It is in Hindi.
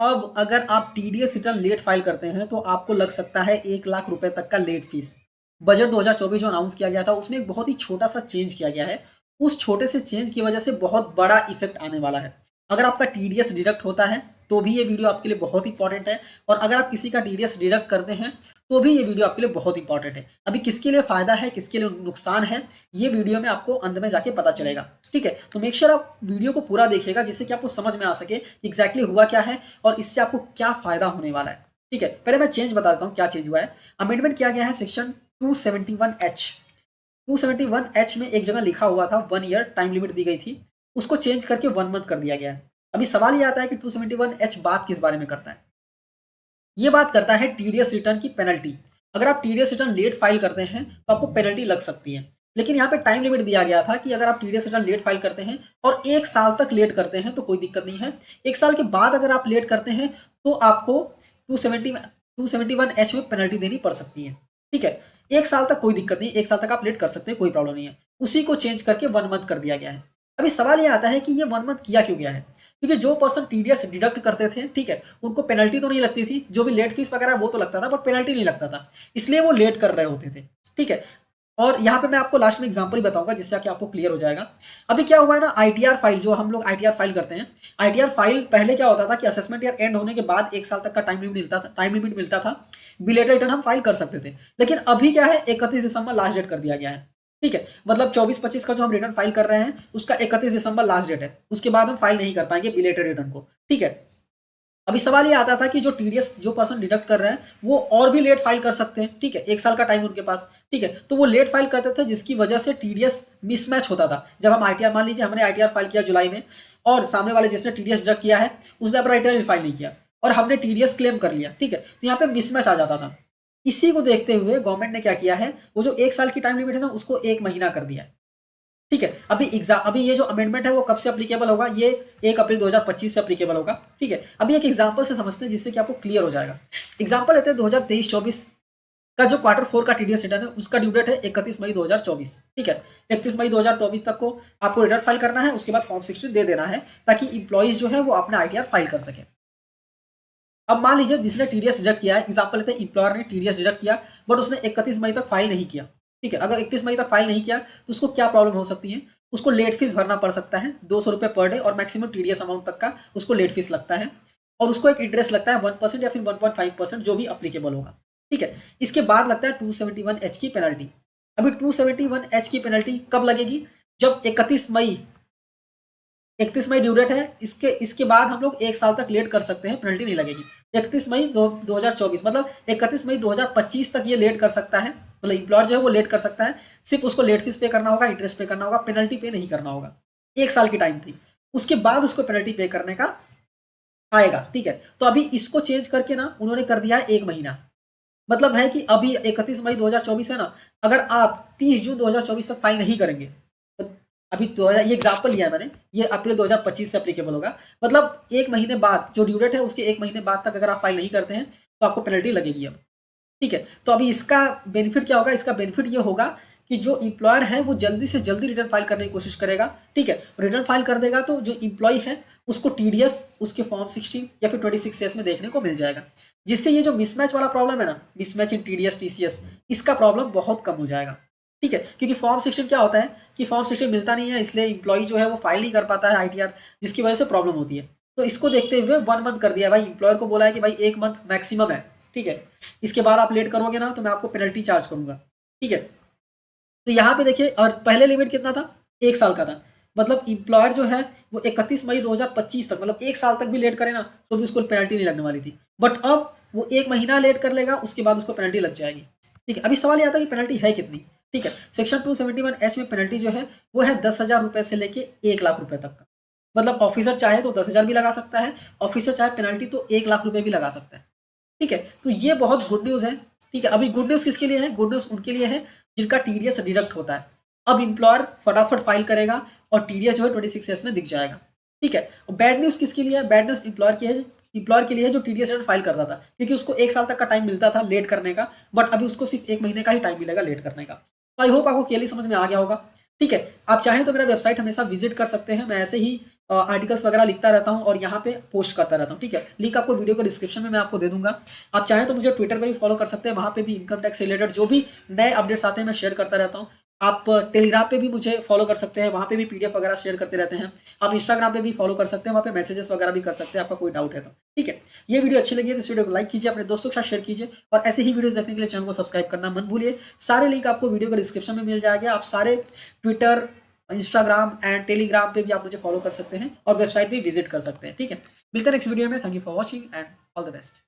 अब अगर आप टीडीएस रिटर्न लेट फाइल करते हैं तो आपको लग सकता है 1 लाख रुपए तक का लेट फीस। बजट 2024 जो अनाउंस किया गया था उसमें एक बहुत ही छोटा सा चेंज किया गया है। उस छोटे से चेंज की वजह से बहुत बड़ा इफेक्ट आने वाला है। अगर आपका टीडीएस डिडक्ट होता है तो भी ये वीडियो आपके लिए बहुत इंपॉर्टेंट है, और अगर आप किसी का टीडीएस डिडक्ट करते हैं तो भी ये वीडियो आपके लिए बहुत इंपॉर्टेंट है। अभी किसके लिए फायदा है किसके लिए नुकसान है, ये वीडियो में आपको अंत में जाके पता चलेगा। ठीक है, तो मेक श्योर आप वीडियो को पूरा देखिएगा जिससे कि आपको समझ में आ सके कि एग्जैक्टली हुआ क्या है और इससे आपको क्या फायदा होने वाला है। ठीक है, पहले मैं चेंज बता देता हूँ क्या चेंज हुआ है। अमेंडमेंट किया गया है सेक्शन 271H। 271H में एक जगह लिखा हुआ था 1 ईयर टाइम लिमिट दी गई थी, उसको चेंज करके 1 मंथ कर दिया गया है। अभी सवाल ये आता है कि 271H बात किस बारे में करता है। ये बात करता है टीडीएस रिटर्न की पेनल्टी। अगर आप टीडीएस रिटर्न लेट फाइल करते हैं तो आपको पेनल्टी लग सकती है, लेकिन यहाँ पे टाइम लिमिट दिया गया था कि अगर आप टीडीएस रिटर्न लेट फाइल करते हैं और 1 साल तक लेट करते हैं तो कोई दिक्कत नहीं है। 1 साल के बाद अगर आप लेट करते हैं तो आपको 271H में पेनल्टी देनी पड़ सकती है। ठीक है, 1 साल तक कोई दिक्कत नहीं, 1 साल तक आप लेट कर सकते हैं, कोई प्रॉब्लम नहीं है। उसी को चेंज करके 1 मंथ कर दिया गया है। अभी सवाल ये आता है कि ये 1 मंथ किया क्यों गया है, क्योंकि जो पर्सन टीडीएस डिडक्ट करते थे, ठीक है, उनको पेनल्टी तो नहीं लगती थी, जो भी लेट फीस वगैरह वो तो लगता था बट पेनल्टी नहीं लगता था, इसलिए वो लेट कर रहे होते थे। ठीक है, और यहाँ पे मैं आपको लास्ट में एग्जांपल ही बताऊंगा जिससे कि आपको क्लियर हो जाएगा। अभी क्या हुआ है ना, आईटीआर फाइल जो हम लोग आईटीआर फाइल करते हैं, आईटीआर फाइल पहले क्या होता था कि असेसमेंट ईयर एंड होने के बाद 1 साल तक का टाइम लिमिट मिलता था, बिलेटेड रिटर्न हम फाइल कर सकते थे। लेकिन अभी क्या है, 31 दिसंबर लास्ट डेट कर दिया गया है। ठीक है, मतलब 24-25 का जो हम रिटर्न फाइल कर रहे हैं उसका 31 दिसंबर लास्ट डेट है, उसके बाद हम फाइल नहीं कर पाएंगे बिलेटेड रिटर्न को। ठीक है, अभी सवाल ये आता था कि जो टीडीएस जो पर्सन डिडक्ट कर रहे हैं वो और भी लेट फाइल कर सकते हैं। ठीक है, 1 साल का टाइम उनके पास। ठीक है, तो वो लेट फाइल करते थे जिसकी वजह से टीडीएस मिसमैच होता था। जब हम आईटीआर, मान लीजिए हमने आईटीआर फाइल किया जुलाई में और सामने वाले जिसने टीडीएस डिडक्ट किया है उसने अपना रिटर्न फाइल नहीं किया और हमने टीडीएस क्लेम कर लिया। ठीक है, तो यहाँ पे मिसमैच आ जाता था। इसी को देखते हुए गवर्नमेंट ने क्या किया है, वो जो 1 साल की टाइम लिमिट है ना उसको 1 महीना कर दिया है। ठीक है, अभी ये जो अमेंडमेंट है वो कब से अप्लीकेबल होगा, ये 1 अप्रैल 2025 से अप्लीकेबल होगा। ठीक है, अभी एक एग्जांपल से समझते हैं जिससे कि आपको क्लियर हो जाएगा। एग्जांपल लेते हैं 2023-24 का जो Q4 का टीडीएस रिटर्न है उसका ड्यू डेट है 31 मई 2024। ठीक है, 31 मई 2024 तक को आपको रिटर्न फाइल करना है, उसके बाद फॉर्म 16 दे देना है ताकि इंप्लॉइज जो है वो अपना आईटीआर फाइल कर सके। अब मान लीजिए जिसने टीडीएस डिडक्ट किया है, एग्जांपल लेते हैं एम्प्लॉयर ने टीडीएस डिडक्ट किया बट उसने 31 मई तक फाइल नहीं किया। ठीक है, अगर 31 मई तक फाइल नहीं किया तो उसको क्या प्रॉब्लम हो सकती है, उसको लेट फीस भरना पड़ सकता है 200 रुपये पर डे, और मैक्सिमम टीडीएस अमाउंट तक का उसको लेट फीस लगता है, और उसको एक इंटरेस्ट लगता है 1% या फिर 1.5% जो भी अप्लीकेबल होगा। ठीक है, इसके बाद लगता है 271H की पेनल्टी। अभी 271H की पेनल्टी कब लगेगी, जब 31 मई ड्यू डेट है, इसके इसके बाद हम लोग 1 साल तक लेट कर सकते हैं, पेनल्टी नहीं लगेगी। 31 मई 2024 मतलब 31 मई 2025 तक ये लेट कर सकता है, मतलब इंप्लॉयर जो है वो लेट कर सकता है। सिर्फ उसको लेट फीस पे करना होगा, इंटरेस्ट पे करना होगा, पेनल्टी पे नहीं करना होगा। 1 साल की टाइम थी, उसके बाद उसको पेनल्टी पे करने का आएगा। ठीक है, तो अभी इसको चेंज करके ना उन्होंने कर दिया है 1 महीना। मतलब है कि अभी 31 मई 2024 है ना, अगर आप 30 जून 2024 तक फाइल नहीं करेंगे तो अभी तो ये एग्जाम्पल लिया है मैंने, ये अप्रैल 2025 से अप्लीकेबल होगा। मतलब 1 महीने बाद जो ड्यू डेट है उसके 1 महीने बाद तक अगर आप फाइल नहीं करते हैं तो आपको पेनल्टी लगेगी अब। ठीक है, तो अभी इसका बेनिफिट क्या होगा, इसका बेनिफिट ये होगा कि जो इंप्लॉयर है वो जल्दी से जल्दी रिटर्न फाइल करने की कोशिश करेगा। ठीक है, रिटर्न फाइल कर देगा तो जो इंप्लॉय है उसको टीडीएस उसके फॉर्म 16 या फिर 26 में देखने को मिल जाएगा, जिससे ये जो मिसमैच वाला प्रॉब्लम है ना, मिसमैच इन टीडीएस टीसीएस, इसका प्रॉब्लम बहुत कम हो जाएगा। ठीक है, क्योंकि फॉर्म 16 क्या होता है कि फॉर्म 16 मिलता नहीं है, इसलिए इंप्लॉय जो है वो फाइल नहीं कर पाता है आईटीआर, जिसकी वजह से प्रॉब्लम होती है। तो इसको देखते हुए 1 मंथ कर दिया है भाई, इंप्लॉयर को बोला है कि भाई 1 मंथ मैक्सिमम है। ठीक है, इसके बाद आप लेट करोगे ना तो मैं आपको पेनल्टी चार्ज करूंगा। ठीक है, तो यहाँ पे देखिए, और पहले लिमिट कितना था, 1 साल का था। मतलब इंप्लॉयर जो है वो 31 मई 2025 तक, मतलब 1 साल तक भी लेट करे ना तो भी उसको पेनल्टी नहीं लगने वाली थी, बट अब वो 1 महीना लेट कर लेगा उसके बाद उसको पेनल्टी लग जाएगी। ठीक है, अभी सवाल ये आता है कि पेनल्टी है कितनी। ठीक है, सेक्शन 271H में पेनल्टी जो है वो है 10,000 रुपए से लेके 1 लाख रुपए तक का। मतलब ऑफिसर चाहे तो 10,000 भी लगा सकता है, ऑफिसर चाहे पेनल्टी तो 1 लाख रुपए भी लगा सकता है। ठीक है, तो ये बहुत गुड न्यूज़ है। ठीक है, अभी गुड न्यूज़ किसके लिए है, गुड न्यूज़ उनके लिए है जिनका टीडीएस डिडक्ट होता है। अब एम्प्लॉयर फटाफट फाइल करेगा और टीडीएस जो है 26S में दिख जाएगा। ठीक है, और बैड न्यूज़ किसके लिए है, बैड न्यूज़ एम्प्लॉयर की है, एम्प्लॉयर के लिए है जो टीडीएस रिटर्न फाइल करता था, क्योंकि उसको 1 साल तक का टाइम मिलता था लेट करने का, बट अभी उसको सिर्फ 1 महीने का ही टाइम मिलेगा लेट करने का। तो आई होप आपको क्लियरली समझ में आ गया होगा। ठीक है, आप चाहें तो मेरा वेबसाइट हमेशा विजिट कर सकते हैं, मैं ऐसे ही आर्टिकल्स वगैरह लिखता रहता हूँ और यहाँ पे पोस्ट करता रहता हूँ। ठीक है, लिंक आपको वीडियो के डिस्क्रिप्शन में मैं आपको दे दूंगा। आप चाहें तो मुझे ट्विटर पे भी फॉलो कर सकते हैं, वहाँ पे भी इनकम टैक्स से रिलेटेड जो भी नए अपडेट्स आते हैं मैं शेयर करता रहता हूँ। आप टेलीग्राम पे भी मुझे फॉलो कर सकते हैं, वहाँ पे भी पीडीएफ वगैरह शेयर करते रहते हैं। आप इंस्टाग्राम पे भी फॉलो कर सकते हैं, वहाँ पे मैसेजेस वगैरह भी कर सकते हैं, आपका कोई डाउट है तो। ठीक है, ये वीडियो अच्छी लगी है तो इस वीडियो को लाइक कीजिए, अपने दोस्तों के साथ शेयर कीजिए और ऐसे ही वीडियोस देखने के लिए चैनल को सब्सक्राइब करना मत भूलिए। सारे लिंक आपको वीडियो के डिस्क्रिप्शन में मिल जाएगा। आप सारे ट्विटर, इंस्टाग्राम एंड टेलीग्राम पे भी आप मुझे फॉलो कर सकते हैं और वेबसाइट भी विजिट कर सकते हैं। ठीक है, मिलते हैं नेक्स्ट वीडियो में। Thank you for watching and all the best.